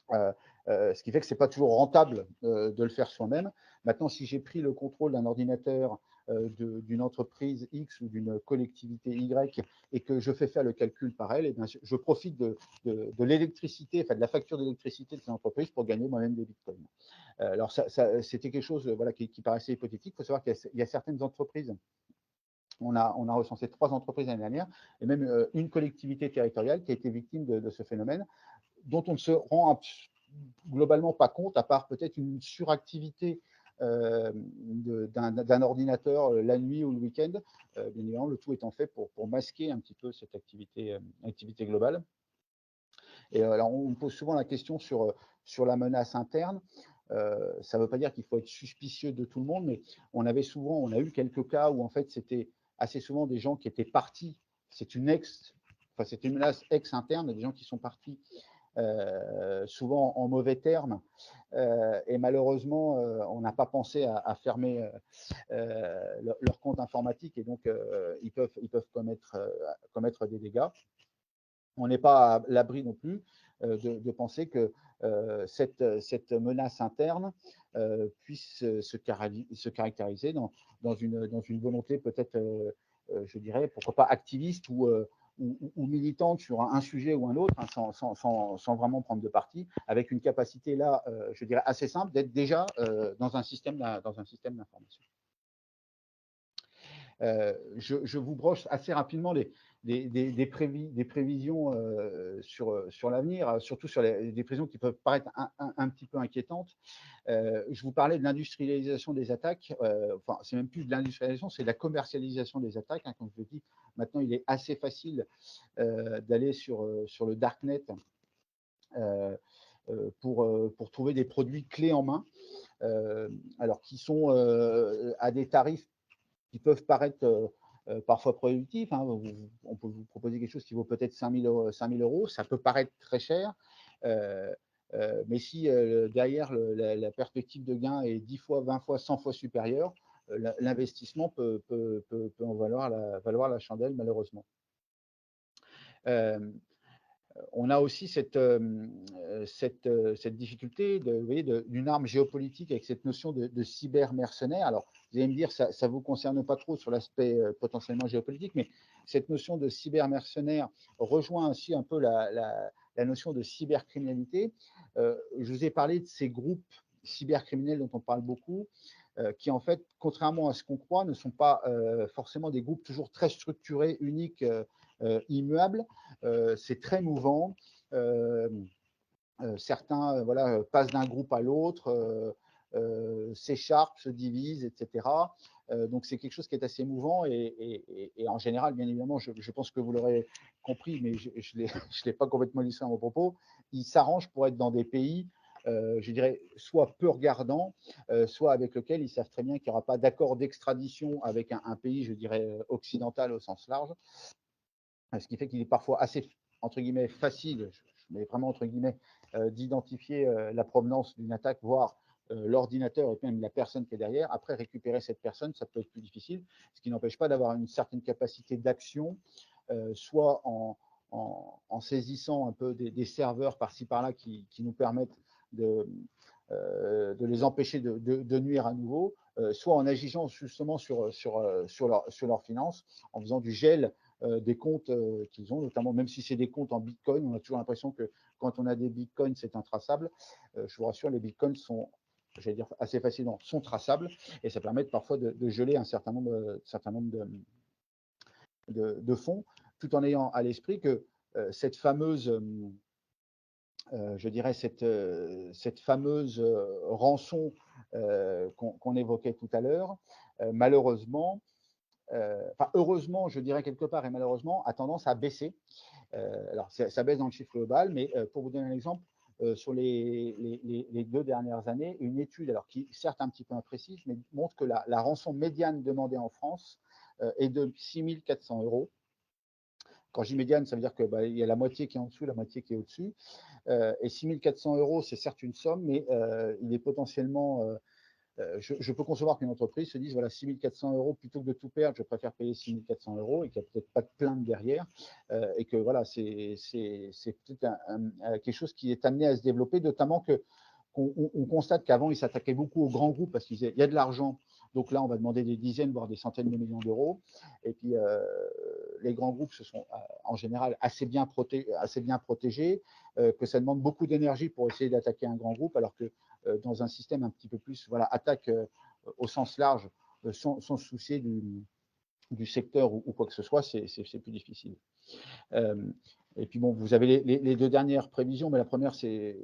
Ce qui fait que ce n'est pas toujours rentable de le faire soi-même. Maintenant, si j'ai pris le contrôle d'un ordinateur d'une entreprise X ou d'une collectivité Y et que je fais faire le calcul par elle, et bien, je profite de l'électricité, enfin de la facture d'électricité de cette entreprise pour gagner moi-même des bitcoins. Alors, c'était quelque chose voilà, qui paraissait hypothétique. Il faut savoir qu'il y a certaines entreprises. On a recensé 3 entreprises l'année dernière et même une collectivité territoriale qui a été victime de ce phénomène, dont on ne se rend globalement pas compte, à part peut-être une suractivité d'un ordinateur la nuit ou le week-end. Bien évidemment, le tout étant fait pour masquer un petit peu cette activité globale. Et alors, on me pose souvent la question sur la menace interne. Ça ne veut pas dire qu'il faut être suspicieux de tout le monde, mais on a eu quelques cas où en fait c'était assez souvent des gens qui étaient partis. C'est une menace ex-interne, des gens qui sont partis souvent en mauvais termes. Et malheureusement, on n'a pas pensé à fermer leur compte informatique et donc ils peuvent commettre des dégâts. On n'est pas à l'abri non plus de penser que cette menace interne puisse se caractériser dans une volonté peut-être, je dirais, pourquoi pas activiste ou militante sur un sujet ou un autre, hein, sans vraiment prendre de parti, avec une capacité là, je dirais, assez simple d'être déjà dans un système d'information. Je vous broche assez rapidement des prévisions sur l'avenir, surtout sur des prévisions qui peuvent paraître un petit peu inquiétantes. Je vous parlais de l'industrialisation des attaques. Enfin, c'est même plus de l'industrialisation, c'est de la commercialisation des attaques. Hein, comme je le dis, maintenant, il est assez facile d'aller sur le darknet pour trouver des produits clés en main, alors qui sont à des tarifs qui peuvent paraître parfois prohibitifs. Hein. On peut vous proposer quelque chose qui vaut peut-être 5 000 €. Ça peut paraître très cher, mais si derrière la perspective de gain est 10 fois, 20 fois, 100 fois supérieure, l'investissement peut en valoir la chandelle, malheureusement. On a aussi cette difficulté vous voyez, d'une arme géopolitique avec cette notion de cyber-mercenaire. Alors, vous allez me dire, ça ne vous concerne pas trop sur l'aspect potentiellement géopolitique, mais cette notion de cyber-mercenaire rejoint aussi un peu la notion de cybercriminalité. Je vous ai parlé de ces groupes cybercriminels dont on parle beaucoup, qui en fait, contrairement à ce qu'on croit, ne sont pas forcément des groupes toujours très structurés, uniques, immuables. C'est très mouvant. Certains voilà, passent d'un groupe à l'autre, s'écharpent, se divisent, etc. Donc c'est quelque chose qui est assez mouvant et en général, bien évidemment, je pense que vous l'aurez compris, mais je l'ai pas complètement illustré dans mon propos, ils s'arrangent pour être dans des pays, je dirais, soit peu regardants, soit avec lequel ils savent très bien qu'il n'y aura pas d'accord d'extradition avec un pays, je dirais, occidental au sens large, ce qui fait qu'il est parfois assez, entre guillemets, facile, je mets vraiment entre guillemets, d'identifier la provenance d'une attaque, voire l'ordinateur et même la personne qui est derrière. Après, récupérer cette personne, ça peut être plus difficile, ce qui n'empêche pas d'avoir une certaine capacité d'action, soit en saisissant un peu des serveurs par-ci par-là qui nous permettent de les empêcher de nuire à nouveau, soit en agissant justement sur leurs finances, en faisant du gel des comptes qu'ils ont, notamment même si c'est des comptes en Bitcoin. On a toujours l'impression que quand on a des Bitcoins, c'est intraçable. Je vous rassure, les Bitcoins sont, j'allais dire assez facilement, sont traçables et ça permet parfois de geler un certain nombre de fonds, tout en ayant à l'esprit que cette fameuse je dirais, cette fameuse rançon qu'on évoquait tout à l'heure, malheureusement, enfin heureusement, je dirais quelque part, et malheureusement, a tendance à baisser. Alors, ça baisse dans le chiffre global, mais pour vous donner un exemple, sur les 2 dernières années, une étude, alors qui certes un petit peu imprécise, mais montre que la rançon médiane demandée en France est de 6 400 €. Quand je dis médiane, ça veut dire qu'il y a la moitié qui est en dessous, la moitié qui est au-dessus. Et 6 400 €, c'est certes une somme, mais il est potentiellement, je peux concevoir qu'une entreprise se dise, voilà, 6 400 €, plutôt que de tout perdre, je préfère payer 6 400 € et qu'il n'y a peut-être pas de plainte derrière, et que voilà, c'est peut-être quelque chose qui est amené à se développer, notamment qu'on constate qu'avant, ils s'attaquaient beaucoup aux grands groupes parce qu'il y a de l'argent. Donc là, on va demander des dizaines, voire des centaines de millions d'euros. Et puis, les grands groupes se sont en général assez bien protégés, que ça demande beaucoup d'énergie pour essayer d'attaquer un grand groupe, alors que dans un système un petit peu plus, voilà, attaque au sens large, sans se soucier du secteur ou quoi que ce soit, c'est plus difficile. Et puis bon, vous avez les 2 dernières prévisions, mais la première, c'est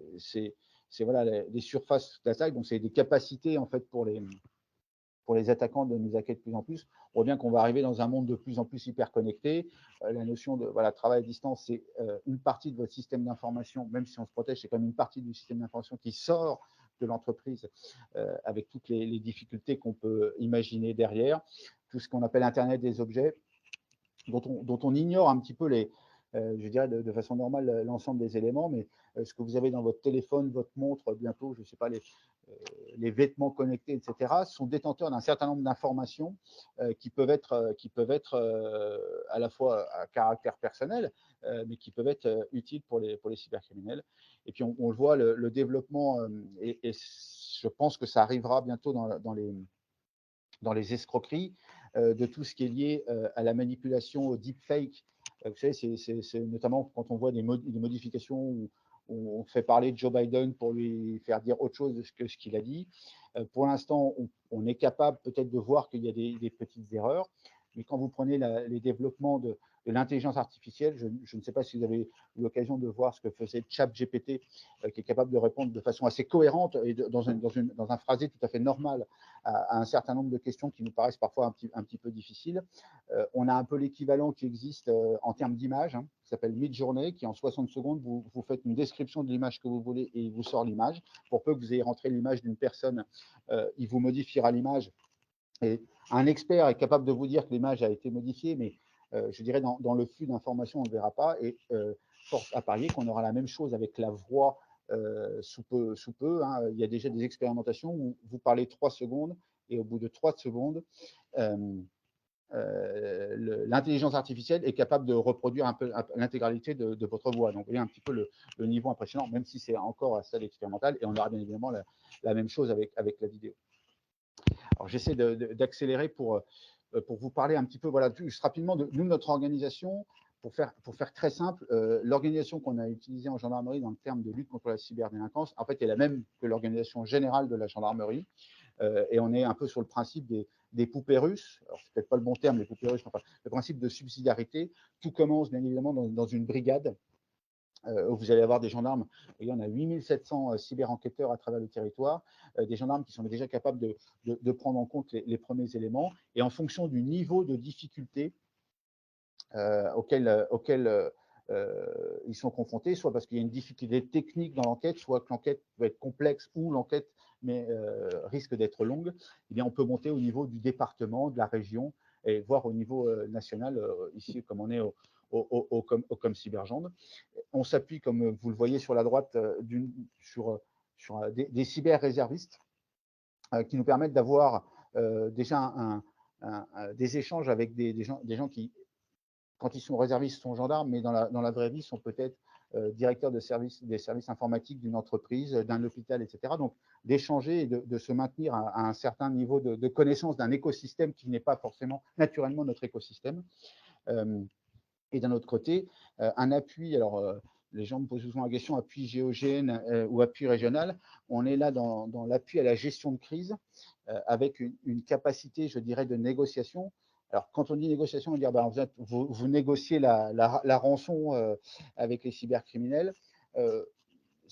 voilà, les surfaces d'attaque, donc c'est des capacités en fait pour les attaquants de nous attaquer de plus en plus. On voit bien qu'on va arriver dans un monde de plus en plus hyper connecté. La notion de voilà, travail à distance, c'est une partie de votre système d'information, même si on se protège, c'est quand même une partie du système d'information qui sort de l'entreprise avec toutes les difficultés qu'on peut imaginer derrière. Tout ce qu'on appelle Internet des objets, dont on ignore un petit peu je dirais de façon normale l'ensemble des éléments, mais ce que vous avez dans votre téléphone, votre montre, bientôt, je ne sais pas, les vêtements connectés, etc., sont détenteurs d'un certain nombre d'informations qui peuvent être à la fois à caractère personnel, mais qui peuvent être utiles pour les cybercriminels. Et puis on le voit, le développement, et je pense que ça arrivera bientôt dans les escroqueries, de tout ce qui est lié à la manipulation, au deepfake. Vous savez, c'est notamment quand on voit des modifications où on fait parler de Joe Biden pour lui faire dire autre chose que ce qu'il a dit. Pour l'instant, on est capable peut-être de voir qu'il y a des petites erreurs, mais quand vous prenez les développements de l'intelligence artificielle, je ne sais pas si vous avez eu l'occasion de voir ce que faisait ChatGPT, qui est capable de répondre de façon assez cohérente et dans un phrasé tout à fait normal à un certain nombre de questions qui nous paraissent parfois un petit peu difficiles. On a un peu l'équivalent qui existe en termes d'image, hein, qui s'appelle Midjourney, qui en 60 secondes, vous faites une description de l'image que vous voulez et il vous sort l'image. Pour peu que vous ayez rentré l'image d'une personne, il vous modifiera l'image. Et un expert est capable de vous dire que l'image a été modifiée, mais je dirais dans le flux d'informations, on ne verra pas. Et force à parier qu'on aura la même chose avec la voix sous peu. Hein. Il y a déjà des expérimentations où vous parlez 3 secondes et au bout de 3 secondes, l'intelligence artificielle est capable de reproduire un peu l'intégralité de votre voix. Donc, vous voyez un petit peu le niveau impressionnant, même si c'est encore à stade expérimental, et on aura bien évidemment la même chose avec la vidéo. Alors, j'essaie d'accélérer pour vous parler un petit peu, voilà, juste rapidement de nous, notre organisation. Pour faire très simple, l'organisation qu'on a utilisée en gendarmerie dans le terme de lutte contre la cyberdélinquance, en fait, est la même que l'organisation générale de la gendarmerie. Et on est un peu sur le principe des poupées russes. Alors, c'est peut-être pas le bon terme, les poupées russes, enfin, le principe de subsidiarité. Tout commence, bien évidemment, dans une brigade où vous allez avoir des gendarmes. Il y en a 8700 cyber-enquêteurs à travers le territoire, des gendarmes qui sont déjà capables de prendre en compte les premiers éléments. Et en fonction du niveau de difficulté auquel ils sont confrontés, soit parce qu'il y a une difficulté technique dans l'enquête, soit que l'enquête peut être complexe ou l'enquête risque d'être longue, eh bien, on peut monter au niveau du département, de la région, et voire au niveau national, ici, comme on est au COM Cybergendre. On s'appuie, comme vous le voyez sur la droite, sur des cyber-réservistes qui nous permettent d'avoir déjà des échanges avec des gens qui, quand ils sont réservistes, sont gendarmes, mais dans la vraie vie, sont peut-être directeurs des services informatiques d'une entreprise, d'un hôpital, etc. Donc, d'échanger et de se maintenir à un certain niveau de connaissance d'un écosystème qui n'est pas forcément naturellement notre écosystème. Et d'un autre côté, un appui, alors les gens me posent souvent la question, appui géogène ou appui régional. On est là dans l'appui à la gestion de crise avec une capacité, je dirais, de négociation. Alors, quand on dit négociation, on va dire, ben, vous négociez la rançon avec les cybercriminels.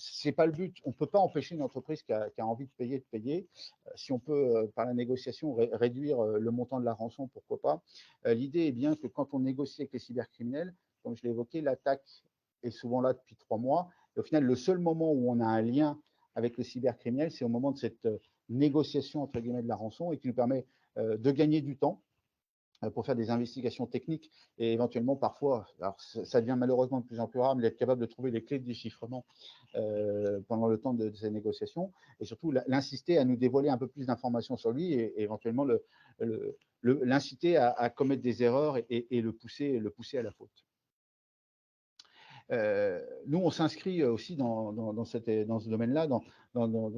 C'est pas le but. On ne peut pas empêcher une entreprise qui a envie de payer. Si on peut, par la négociation, réduire le montant de la rançon, pourquoi pas. L'idée est bien que quand on négocie avec les cybercriminels, comme je l'ai évoqué, l'attaque est souvent là depuis 3 mois. Et au final, le seul moment où on a un lien avec le cybercriminel, c'est au moment de cette négociation, entre guillemets, de la rançon, et qui nous permet de gagner du temps pour faire des investigations techniques et éventuellement parfois, alors ça devient malheureusement de plus en plus rare, mais d'être capable de trouver les clés de déchiffrement pendant le temps de ces négociations, et surtout l'insister à nous dévoiler un peu plus d'informations sur lui et éventuellement l'inciter à commettre des erreurs et le pousser à la faute. Nous, on s'inscrit aussi dans ce domaine-là, dans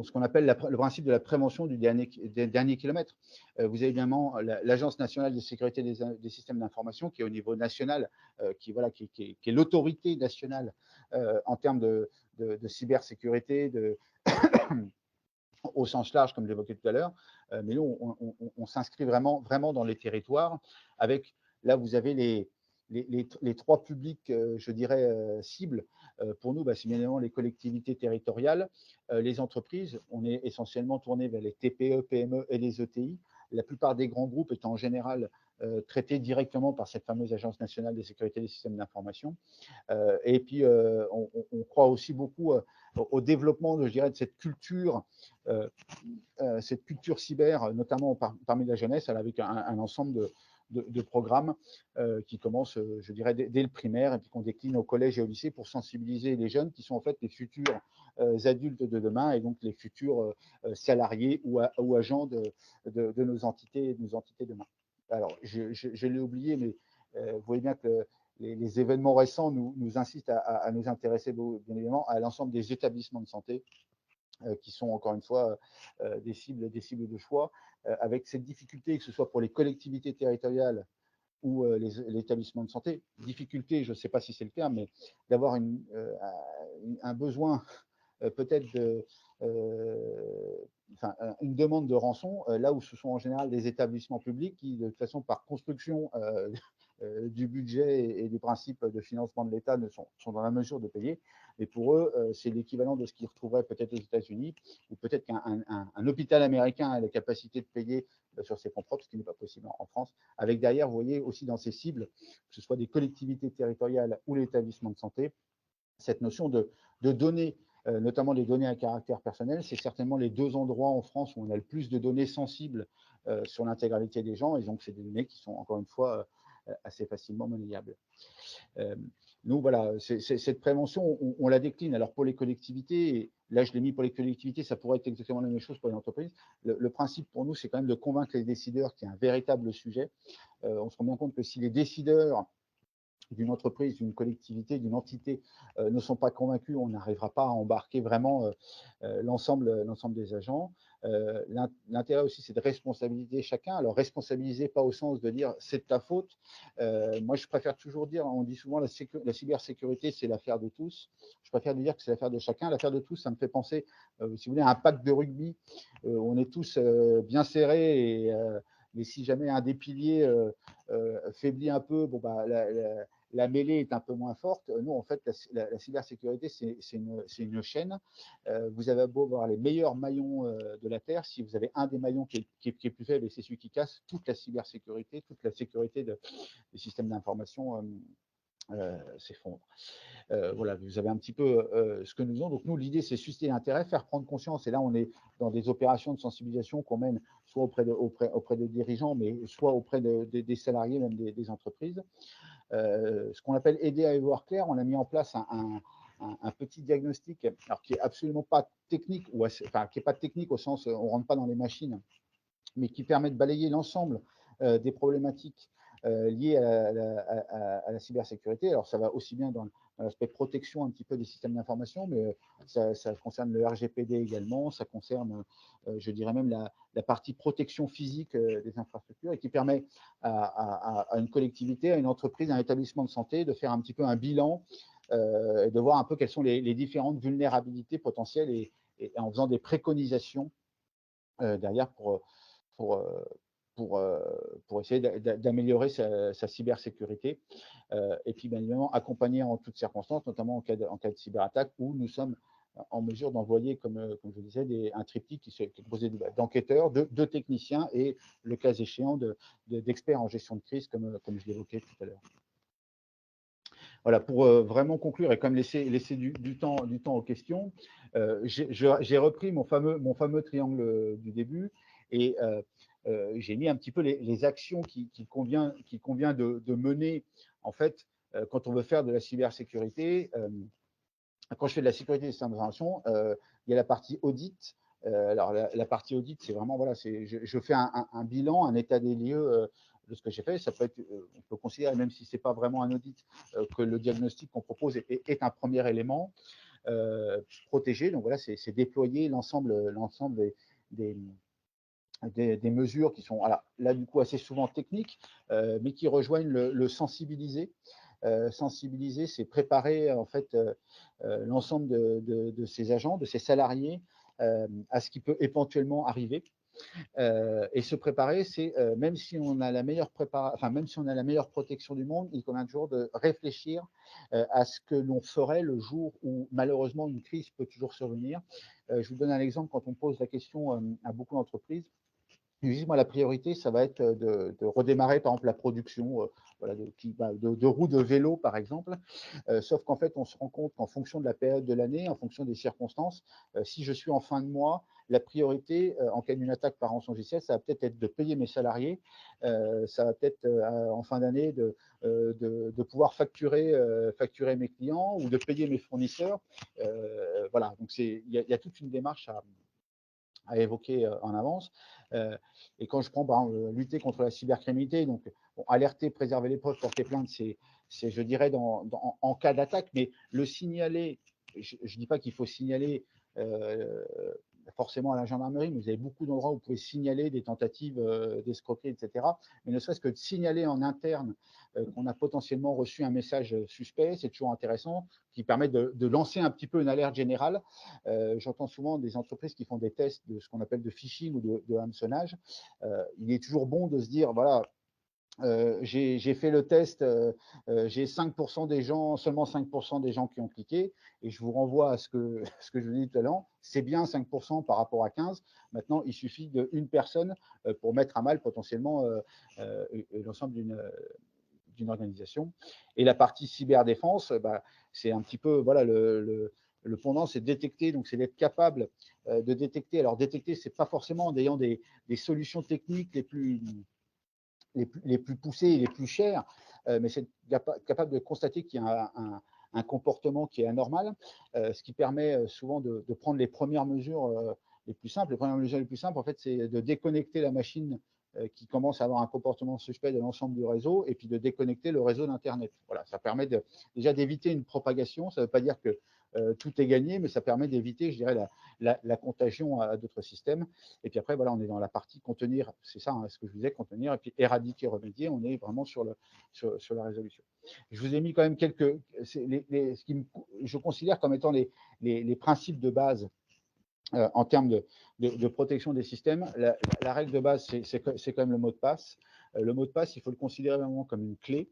ce qu'on appelle le principe de la prévention des derniers kilomètres. Vous avez évidemment l'Agence nationale de sécurité des systèmes d'information qui est au niveau national, qui est l'autorité nationale en termes de cybersécurité, au sens large, comme j'évoquais tout à l'heure. Mais nous, on s'inscrit vraiment dans les territoires avec, là, vous avez les 3 publics, je dirais, cibles. Pour nous, c'est bien évidemment les collectivités territoriales, les entreprises. On est essentiellement tourné vers les TPE, PME et les ETI. La plupart des grands groupes étant en général traités directement par cette fameuse Agence nationale de sécurité des systèmes d'information. Et puis, on croit aussi beaucoup au développement, je dirais, de cette culture cyber, notamment parmi la jeunesse, avec un ensemble de programmes qui commencent, je dirais, dès le primaire et puis qu'on décline au collège et au lycée pour sensibiliser les jeunes qui sont en fait les futurs adultes de demain et donc les futurs salariés ou agents de nos entités demain. Alors, je l'ai oublié, mais vous voyez bien que les événements récents nous incitent à nous intéresser bien évidemment à l'ensemble des établissements de santé qui sont encore une fois des cibles de choix, avec cette difficulté, que ce soit pour les collectivités territoriales ou les établissements de santé. Difficulté, je ne sais pas si c'est le terme, mais d'avoir un besoin peut-être une demande de rançon, là où ce sont en général des établissements publics qui, de toute façon, par construction du budget et des principes de financement de l'État sont dans la mesure de payer. Et pour eux, c'est l'équivalent de ce qu'ils retrouveraient peut-être aux États-Unis, ou peut-être qu'un hôpital américain a la capacité de payer sur ses fonds propres, ce qui n'est pas possible en France. Avec derrière, vous voyez aussi dans ces cibles, que ce soit des collectivités territoriales ou l'établissement de santé, cette notion de données, notamment les données à caractère personnel, c'est certainement les 2 endroits en France où on a le plus de données sensibles sur l'intégralité des gens, et donc c'est des données qui sont encore une fois assez facilement monnayables. nous, voilà, cette prévention, on la décline. Alors pour les collectivités, et là je l'ai mis pour les collectivités, ça pourrait être exactement la même chose pour les entreprises. Le principe pour nous, c'est quand même de convaincre les décideurs qu'il y a un véritable sujet. On se rend bien compte que si les décideurs d'une entreprise, d'une collectivité, d'une entité ne sont pas convaincus, on n'arrivera pas à embarquer vraiment l'ensemble des agents. L'intérêt aussi, c'est de responsabiliser chacun. Alors, responsabiliser, pas au sens de dire c'est de ta faute. Moi, je préfère toujours dire, on dit souvent la cybersécurité, c'est l'affaire de tous. Je préfère dire que c'est l'affaire de chacun. L'affaire de tous, ça me fait penser, si vous voulez, à un pack de rugby. On est tous bien serrés mais si jamais un des piliers faiblit un peu, bon, bah, la mêlée est un peu moins forte. Nous, en fait, la cybersécurité, c'est une chaîne. Vous avez beau avoir les meilleurs maillons de la Terre, si vous avez un des maillons qui est plus faible et c'est celui qui casse, toute la cybersécurité, toute la sécurité des systèmes d'information s'effondre. Voilà, vous avez un petit peu ce que nous faisons. Donc nous, l'idée, c'est susciter l'intérêt, faire prendre conscience. Et là, on est dans des opérations de sensibilisation qu'on mène soit auprès des dirigeants, mais soit auprès des salariés, même des entreprises. Ce qu'on appelle aider à y voir clair, on a mis en place un petit diagnostic, alors qui est absolument pas technique, enfin qui est pas technique au sens on rentre pas dans les machines, mais qui permet de balayer l'ensemble des problématiques liées à la cybersécurité. Alors ça va aussi bien dans l'aspect protection un petit peu des systèmes d'information, mais ça concerne le RGPD également, ça concerne, je dirais même la partie protection physique des infrastructures et qui permet à une collectivité, à une entreprise, à un établissement de santé de faire un petit peu un bilan et de voir un peu quelles sont les différentes vulnérabilités potentielles et en faisant des préconisations derrière pour, euh, pour essayer d'améliorer sa cybersécurité et puis bien évidemment accompagner en toutes circonstances, notamment en cas de cyberattaque où nous sommes en mesure d'envoyer, comme je disais, un triptyque qui est composé d'enquêteurs, de techniciens et le cas échéant d'experts en gestion de crise, comme je l'évoquais tout à l'heure. Voilà, pour vraiment conclure et comme laisser du temps aux questions, j'ai repris mon fameux triangle du début et j'ai mis un petit peu les actions qu'il convient de mener en fait quand on veut faire de la cybersécurité. Quand je fais de la sécurité des systèmes d'information, il y a la partie audit. Alors la partie audit, c'est vraiment voilà, je fais un bilan, un état des lieux de ce que j'ai fait. Ça peut être, on peut considérer, même si c'est pas vraiment un audit, que le diagnostic qu'on propose est un premier élément protégé. Donc voilà, c'est déployer l'ensemble des, des mesures qui sont là du coup assez souvent techniques, mais qui rejoignent le sensibiliser. Sensibiliser, c'est préparer en fait l'ensemble de ces agents, de ces salariés à ce qui peut éventuellement arriver. Et se préparer, c'est même si on a la meilleure même si on a la meilleure protection du monde, il convient toujours de réfléchir à ce que l'on ferait le jour où malheureusement une crise peut toujours survenir. Je vous donne un exemple quand on pose la question à beaucoup d'entreprises. Moi, la priorité, ça va être de redémarrer, par exemple, la production voilà, de roues de vélo, par exemple. Sauf qu'en fait, on se rend compte qu'en fonction de la période de l'année, en fonction des circonstances, si je suis en fin de mois, la priorité, en cas d'une attaque par rançongiciel, ça va peut-être être de payer mes salariés. Ça va peut-être, en fin d'année, de pouvoir facturer mes clients ou de payer mes fournisseurs. Voilà, donc il y a toute une démarche à évoquer en avance. Et quand je prends, par exemple, lutter contre la cybercriminalité, donc bon, alerter, préserver les preuves, porter plainte, c'est je dirais, en cas d'attaque, mais le signaler, je ne dis pas qu'il faut signaler forcément à la gendarmerie, mais vous avez beaucoup d'endroits où vous pouvez signaler des tentatives d'escroquerie, etc. Mais ne serait-ce que de signaler en interne qu'on a potentiellement reçu un message suspect, c'est toujours intéressant, qui permet de lancer un petit peu une alerte générale. J'entends souvent des entreprises qui font des tests de ce qu'on appelle de phishing ou de hameçonnage. Il est toujours bon de se dire, voilà, j'ai fait le test, j'ai 5% des gens, seulement 5% des gens qui ont cliqué, et je vous renvoie à ce que je vous dis tout à l'heure, c'est bien 5% par rapport à 15. Maintenant, il suffit d'une personne pour mettre à mal potentiellement l'ensemble d'une organisation. Et la partie cyberdéfense, c'est un petit peu, voilà, le pendant, c'est détecter, donc c'est d'être capable de détecter. Alors détecter, c'est pas forcément en ayant des solutions techniques les plus poussés et les plus chers, mais c'est capable de constater qu'il y a un comportement qui est anormal, ce qui permet souvent de prendre les premières mesures les plus simples. Les premières mesures les plus simples, en fait, c'est de déconnecter la machine qui commence à avoir un comportement suspect de l'ensemble du réseau, et puis de déconnecter le réseau d'Internet. Voilà, ça permet déjà d'éviter une propagation. Ça ne veut pas dire que tout est gagné, mais ça permet d'éviter, je dirais, la contagion à d'autres systèmes. Et puis après, voilà, on est dans la partie contenir, c'est ça, hein, ce que je vous disais, contenir, et puis éradiquer, remédier, on est vraiment sur la résolution. Je vous ai mis quand même ce qui je considère comme étant les principes de base en termes de protection des systèmes. La règle de base, c'est quand même le mot de passe. Le mot de passe, il faut le considérer vraiment comme une clé.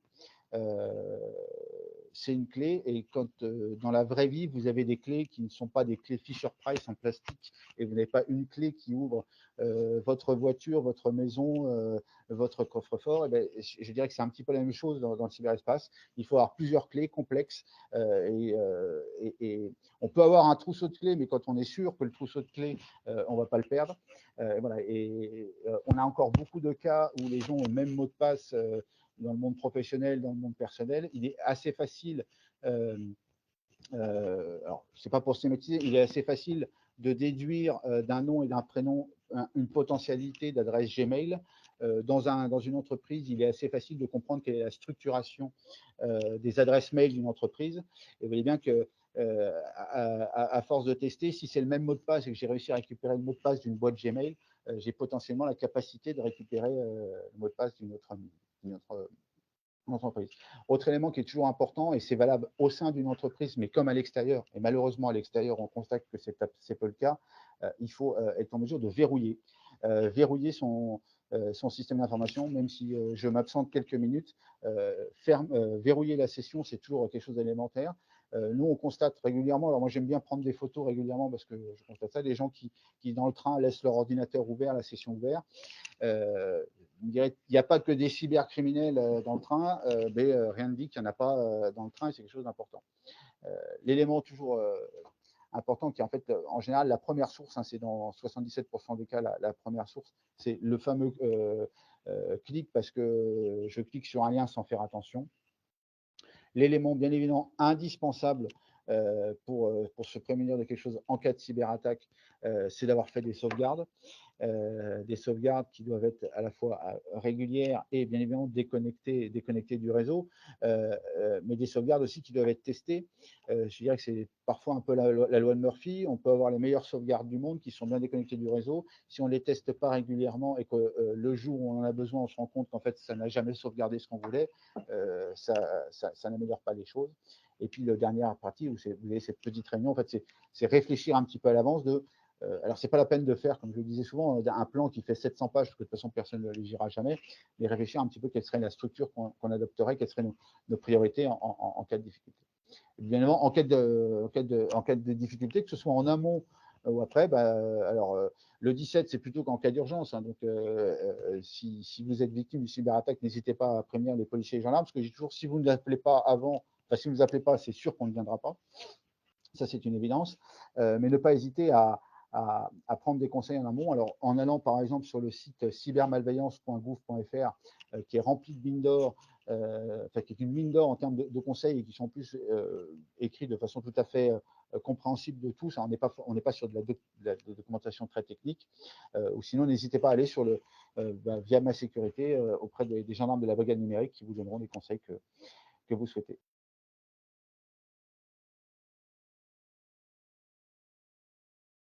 C'est une clé, et quand dans la vraie vie, vous avez des clés qui ne sont pas des clés Fisher-Price en plastique, et vous n'avez pas une clé qui ouvre votre voiture, votre maison, votre coffre-fort, et bien, je dirais que c'est un petit peu la même chose dans le cyberespace. Il faut avoir plusieurs clés complexes, et on peut avoir un trousseau de clés, mais quand on est sûr que le trousseau de clés, on ne va pas le perdre. Voilà, on a encore beaucoup de cas où les gens ont le même mot de passe dans le monde professionnel, dans le monde personnel. Il est assez facile, alors c'est pas pour stigmatiser, il est assez facile de déduire d'un nom et d'un prénom une potentialité d'adresse Gmail. Dans une entreprise, il est assez facile de comprendre quelle est la structuration des adresses mail d'une entreprise. Et vous voyez bien que à force de tester, si c'est le même mot de passe et que j'ai réussi à récupérer le mot de passe d'une boîte Gmail, j'ai potentiellement la capacité de récupérer le mot de passe d'une autre entreprise. Autre élément qui est toujours important, et c'est valable au sein d'une entreprise, mais comme à l'extérieur, et malheureusement à l'extérieur, on constate que c'est peu le cas, il faut être en mesure de verrouiller son système d'information, même si je m'absente quelques minutes. Verrouiller la session, c'est toujours quelque chose d'élémentaire. Nous, on constate régulièrement, alors moi j'aime bien prendre des photos régulièrement parce que je constate ça, des gens qui dans le train laissent leur ordinateur ouvert, la session ouverte. Il n'y a pas que des cybercriminels dans le train, mais rien ne dit qu'il n'y en a pas dans le train, et c'est quelque chose d'important. L'élément toujours important qui est en fait, en général, la première source, hein, c'est dans 77% des cas la première source, c'est le fameux clic, parce que je clique sur un lien sans faire attention. L'élément bien évidemment indispensable pour se prémunir de quelque chose en cas de cyberattaque, c'est d'avoir fait des sauvegardes qui doivent être à la fois régulières et bien évidemment déconnectées du réseau, mais des sauvegardes aussi qui doivent être testées. Je dirais que c'est parfois un peu la loi de Murphy. On peut avoir les meilleures sauvegardes du monde qui sont bien déconnectées du réseau. Si on ne les teste pas régulièrement et que le jour où on en a besoin, on se rend compte qu'en fait, ça n'a jamais sauvegardé ce qu'on voulait, ça n'améliore pas les choses. Et puis, la dernière partie, où vous avez cette petite réunion, en fait, c'est réfléchir un petit peu à l'avance alors, ce n'est pas la peine de faire, comme je le disais souvent, un plan qui fait 700 pages, parce que de toute façon, personne ne le ligira jamais, mais réfléchir un petit peu quelle serait la structure qu'on adopterait, quelles seraient nos priorités en cas de difficulté. Et bien évidemment, en cas de difficulté, que ce soit en amont ou après, alors le 17, c'est plutôt qu'en cas d'urgence. Hein, donc, si vous êtes victime d'une cyberattaque, n'hésitez pas à prévenir les policiers et les gendarmes, parce que j'ai toujours, si vous ne l'appelez pas avant, enfin, si vous ne nous appelez pas, c'est sûr qu'on ne viendra pas. Ça, c'est une évidence. Mais ne pas hésiter à prendre des conseils en amont. Alors, en allant par exemple sur le site cybermalveillance.gouv.fr, qui est rempli de mines d'or, qui est une mine d'or en termes de conseils, et qui sont en plus écrits de façon tout à fait compréhensible de tous. On n'est pas sur de la documentation très technique. Ou sinon, n'hésitez pas à aller sur via ma sécurité auprès des gendarmes de la brigade numérique, qui vous donneront les conseils que vous souhaitez.